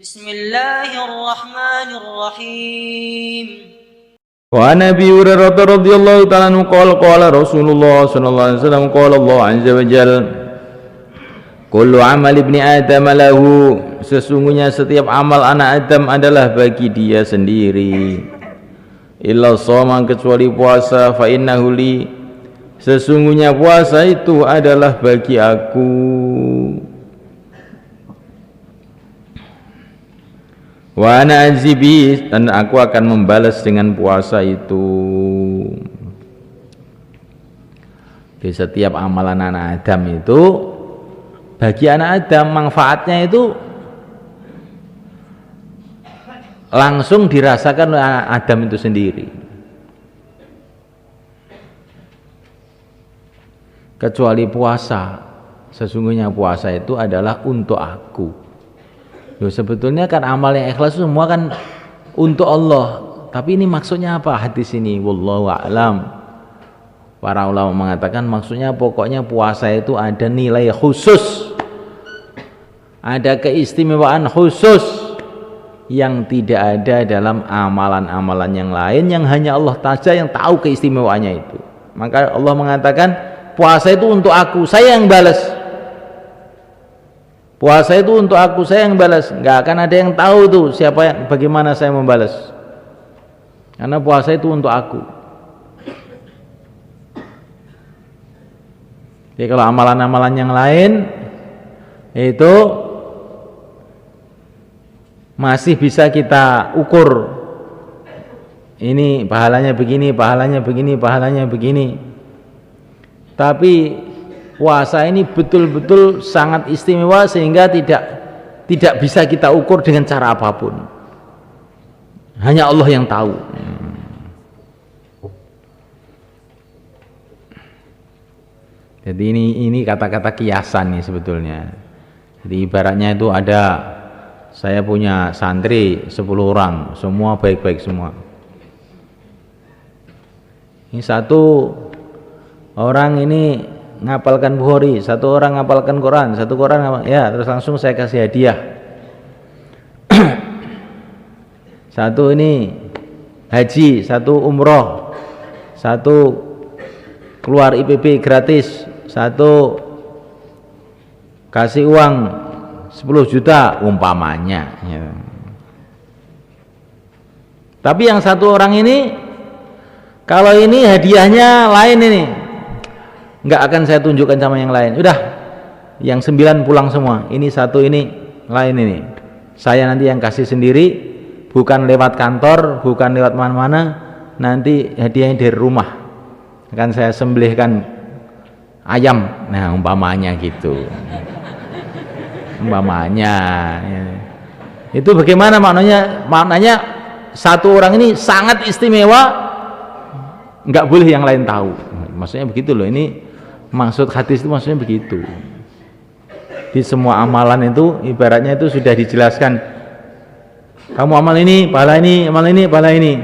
Bismillahirrahmanirrahim. Wa Nabi Hurairah radhiyallahu ta'ala anhu qala Rasulullah sallallahu alaihi wasallam qala Allah azza wa jalla kullu amal ibni adam lahu, sesungguhnya setiap amal anak Adam adalah bagi dia sendiri, illa shoma, kecuali puasa, fa innahu li, sesungguhnya puasa itu adalah bagi aku, wa ana azibi, dan aku akan membalas dengan puasa itu. Di setiap amalan anak Adam itu bagi anak Adam, manfaatnya itu langsung dirasakan oleh anak Adam itu sendiri, kecuali puasa. Sesungguhnya puasa itu adalah untuk aku. Loh, sebetulnya kan amal yang ikhlas semua kan untuk Allah, tapi ini maksudnya apa hadis ini? Wallahu a'lam. Para ulama mengatakan maksudnya pokoknya puasa itu ada nilai khusus, ada keistimewaan khusus yang tidak ada dalam amalan-amalan yang lain, yang hanya Allah saja yang tahu keistimewaannya itu. Maka Allah mengatakan puasa itu untuk aku, saya yang balas. Puasa itu untuk aku, saya yang balas. Nggak akan ada yang tahu tuh siapa yang, bagaimana saya membalas, karena puasa itu untuk aku. Jadi kalau amalan-amalan yang lain itu masih bisa kita ukur, ini pahalanya begini, pahalanya begini, pahalanya begini. Tapi puasa ini betul-betul sangat istimewa sehingga tidak bisa kita ukur dengan cara apapun. Hanya Allah yang tahu. Jadi ini kata-kata kiasan nih sebetulnya. Jadi ibaratnya itu ada, saya punya santri 10 orang, semua baik-baik semua. Ini satu orang ini ngapalkan Bukhari, satu orang ngapalkan Quran, satu Quran ya, terus langsung saya kasih hadiah. Satu ini haji, satu umroh, satu keluar IPB gratis, satu kasih uang 10 juta umpamanya ya. Tapi yang satu orang ini, kalau ini hadiahnya lain, ini nggak akan saya tunjukkan sama yang lain, udah yang 9 pulang semua, ini satu ini lain, ini saya nanti yang kasih sendiri, bukan lewat kantor, bukan lewat mana-mana, nanti hadiahnya dari rumah akan saya sembelihkan ayam, nah umpamanya gitu. Umpamanya ya. Itu bagaimana maknanya? Maknanya satu orang ini sangat istimewa, nggak boleh yang lain tahu. Maksudnya begitu loh, ini maksud hadis itu maksudnya begitu. Di semua amalan itu ibaratnya itu sudah dijelaskan, kamu amal ini, pahala ini, amal ini, pahala ini.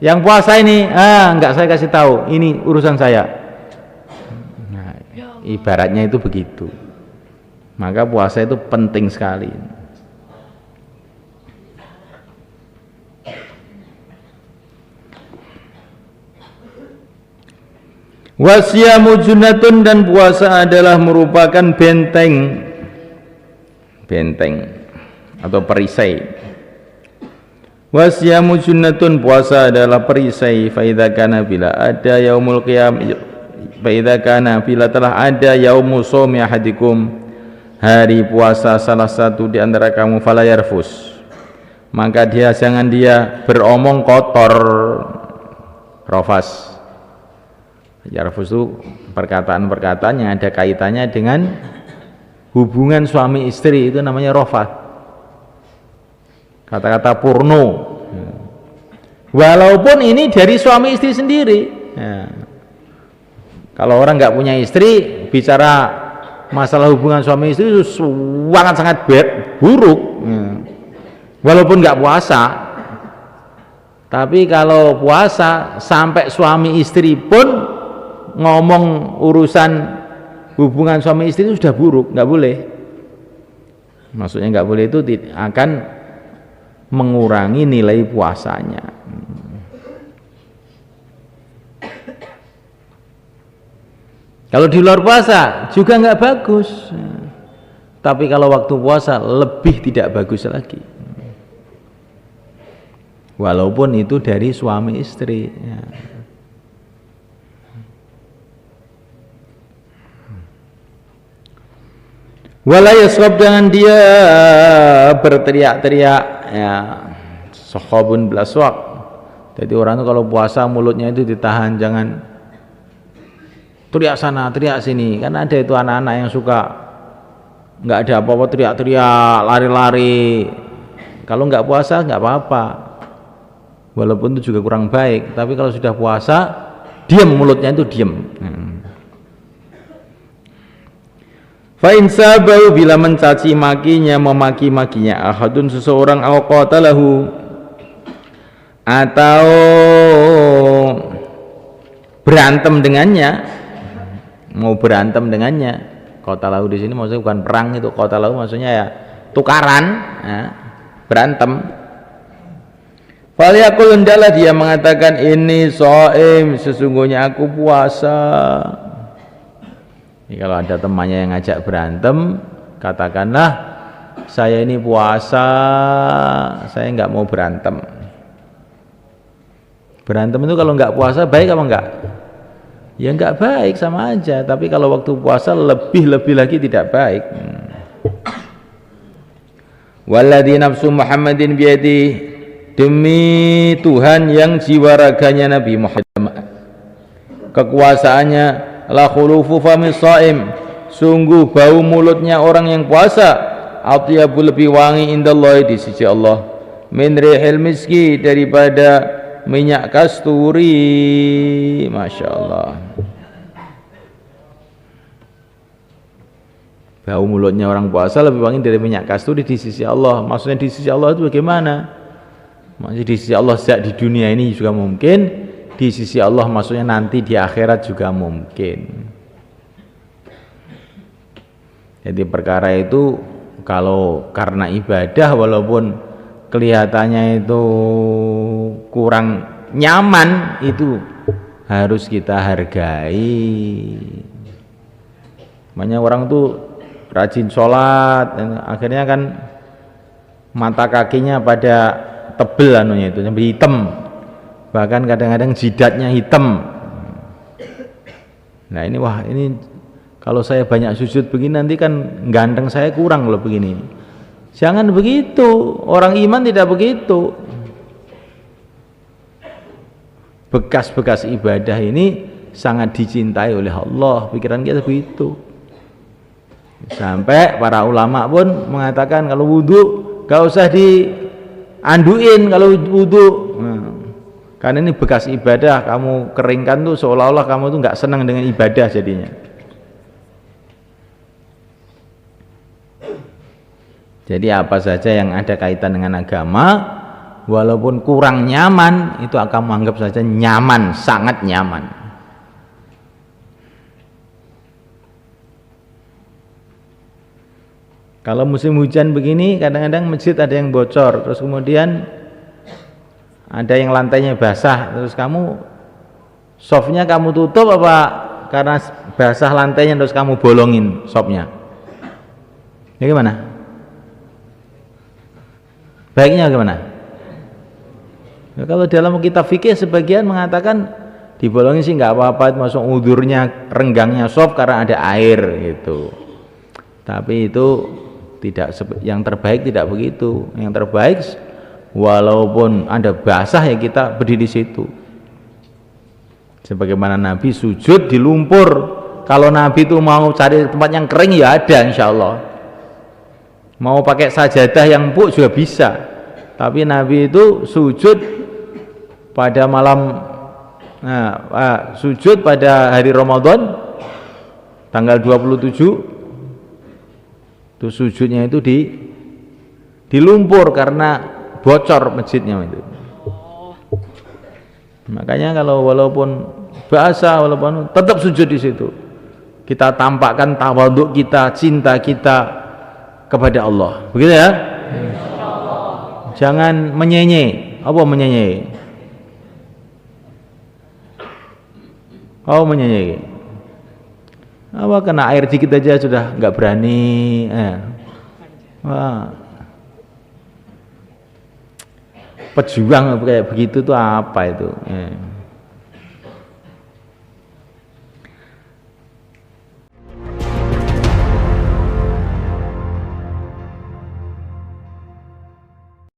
Yang puasa ini, nggak saya kasih tahu, ini urusan saya. Nah, ibaratnya itu begitu. Maka puasa itu penting sekali. Wasyamu junnatun, dan puasa adalah merupakan benteng atau perisai. Wasyamu junnatun, puasa adalah perisai. Fa idza kana, bila ada yaumul qiyam, fa idza kana, bila telah ada yaumu shaumi ahadikum, hari puasa salah satu di antara kamu, fala yarfus, maka jangan dia beromong kotor. Rafas, yarfus itu perkataan-perkataan yang ada kaitannya dengan hubungan suami istri, itu namanya rafas. Kata-kata porno, walaupun ini dari suami istri sendiri ya. Kalau orang nggak punya istri, bicara masalah hubungan suami istri itu sangat buruk ya. Walaupun nggak puasa. Tapi kalau puasa, sampai suami istri pun ngomong urusan hubungan suami istri itu sudah buruk, nggak boleh. Maksudnya nggak boleh itu akan mengurangi nilai puasanya. Kalau di luar puasa juga nggak bagus, tapi kalau waktu puasa lebih tidak bagus lagi. Walaupun itu dari suami istri. Ya. Wala yasghab, jangan dia berteriak-teriak, ya. Sokhabun bilaswaq. Jadi orang itu kalau puasa mulutnya itu ditahan, jangan teriak sana, teriak sini. Kan ada itu anak-anak yang suka nggak ada apa-apa teriak-teriak, lari-lari. Kalau nggak puasa nggak apa-apa. Walaupun itu juga kurang baik, tapi kalau sudah puasa, diam mulutnya itu diam. Fa in sabau, bila mencaci makinya, memaki-makinya ahadun seseorang, aw qatalahu, atau berantem dengannya, mau berantem dengannya. Qatalahu di sini maksudnya bukan perang, itu qatalahu maksudnya ya tukaran, ya, berantem. Falyaqul, hendaklah dia mengatakan, ini shaim, sesungguhnya aku puasa. Jadi kalau ada temannya yang ngajak berantem, katakanlah, saya ini puasa, saya nggak mau berantem. Berantem itu kalau nggak puasa baik apa enggak? Ya nggak baik, sama aja. Tapi kalau waktu puasa lebih lagi tidak baik. Walladzi nafsu Muhammadin biyadi, demi Tuhan yang jiwa raganya Nabi Muhammad kekuasaannya, la khulufu famis shaim, sungguh bau mulutnya orang yang puasa, atyabu, lebih wangi, indallahi, di sisi Allah, min rihil miski, daripada minyak kasturi. Masya Allah, bau mulutnya orang puasa lebih wangi dari minyak kasturi di sisi Allah. Maksudnya di sisi Allah itu bagaimana? Maksudnya di sisi Allah sejak di dunia ini juga mungkin, di sisi Allah maksudnya nanti di akhirat juga mungkin. Jadi perkara itu kalau karena ibadah walaupun kelihatannya itu kurang nyaman, itu harus kita hargai. Makanya orang tuh rajin sholat, akhirnya kan mata kakinya pada tebel anunya itu, sampai hitam, bahkan kadang-kadang jidatnya hitam. Nah ini, wah ini kalau saya banyak sujud begini nanti kan ganteng saya kurang loh begini. Jangan begitu, orang iman tidak begitu. Bekas-bekas ibadah ini sangat dicintai oleh Allah, pikiran kita begitu. Sampai para ulama pun mengatakan kalau wudhu gak usah dianduin kalau wudhu. Karena ini bekas ibadah, kamu keringkan tuh seolah-olah kamu tuh nggak senang dengan ibadah jadinya. Jadi apa saja yang ada kaitan dengan agama, walaupun kurang nyaman, itu akan menganggap saja nyaman, sangat nyaman. Kalau musim hujan begini, kadang-kadang masjid ada yang bocor, terus kemudian ada yang lantainya basah, terus kamu softnya kamu tutup apa karena basah lantainya terus kamu bolongin softnya? Ya gimana? Baiknya gimana? Ya, kalau dalam kitab fikih sebagian mengatakan dibolongin sih nggak apa-apa, masuk udurnya renggangnya soft karena ada air gitu. Tapi itu tidak, yang terbaik tidak begitu. Yang terbaik walaupun ada basah ya kita berdiri di situ. Sebagaimana Nabi sujud di lumpur. Kalau Nabi itu mau cari tempat yang kering ya ada, insya Allah. Mau pakai sajadah yang empuk juga bisa. Tapi Nabi itu sujud pada malam, sujud pada hari Ramadan tanggal 27. Itu sujudnya itu di lumpur karena bocor masjidnya itu. Makanya kalau walaupun basah, walaupun tetap sujud di situ. Kita tampakkan tawaduk kita, cinta kita kepada Allah. Begitu ya? Jangan menyenye. Apa menyenye? Oh menyenye. Apa kena air dikit aja sudah nggak berani. Wah. Pejuang kayak begitu tuh apa itu?